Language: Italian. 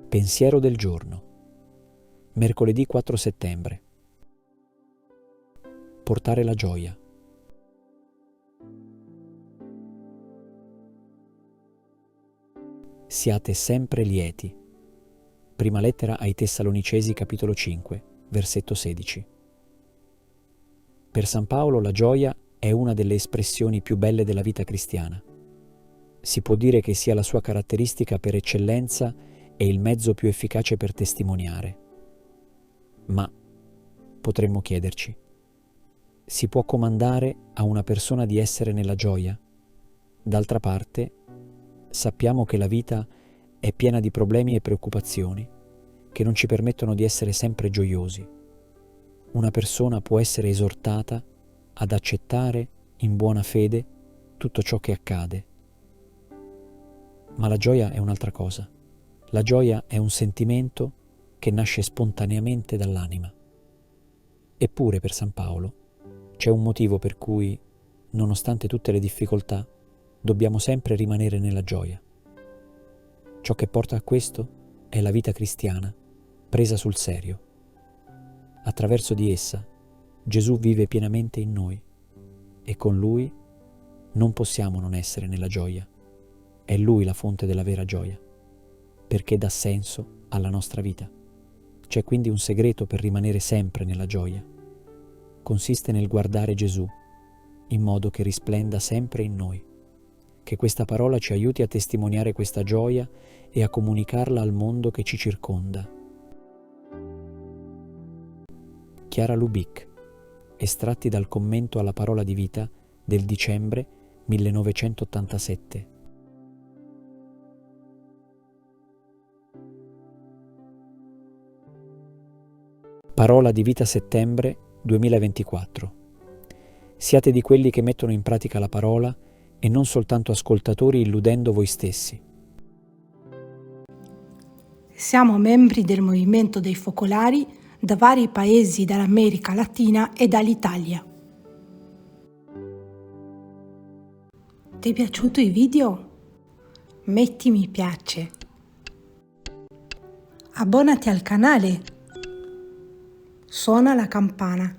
Pensiero del giorno. Mercoledì 4 settembre. Portare la gioia. Siate sempre lieti. Prima lettera ai Tessalonicesi, capitolo 5, versetto 16. Per San Paolo la gioia è una delle espressioni più belle della vita cristiana. Si può dire che sia la sua caratteristica per eccellenza e il mezzo più efficace per testimoniare. Ma potremmo chiederci: si può comandare a una persona di essere nella gioia? D'altra parte, sappiamo che la vita è piena di problemi e preoccupazioni che non ci permettono di essere sempre gioiosi. Una persona può essere esortata ad accettare in buona fede tutto ciò che accade. Ma la gioia è un'altra cosa. La gioia è un sentimento che nasce spontaneamente dall'anima. Eppure per San Paolo c'è un motivo per cui, nonostante tutte le difficoltà, dobbiamo sempre rimanere nella gioia. Ciò che porta a questo è la vita cristiana, presa sul serio. Attraverso di essa, Gesù vive pienamente in noi e con Lui non possiamo non essere nella gioia. È Lui la fonte della vera gioia, perché dà senso alla nostra vita. C'è quindi un segreto per rimanere sempre nella gioia. Consiste nel guardare Gesù, in modo che risplenda sempre in noi. Che questa parola ci aiuti a testimoniare questa gioia e a comunicarla al mondo che ci circonda. Chiara Lubick, estratti dal commento alla parola di vita del dicembre 1987. Parola di vita settembre 2024. Siate di quelli che mettono in pratica la parola e non soltanto ascoltatori illudendo voi stessi. Siamo membri del movimento dei focolari da vari paesi dell'America Latina e dall'Italia. Ti è piaciuto il video? Metti mi piace. Abbonati al canale. Suona la campana.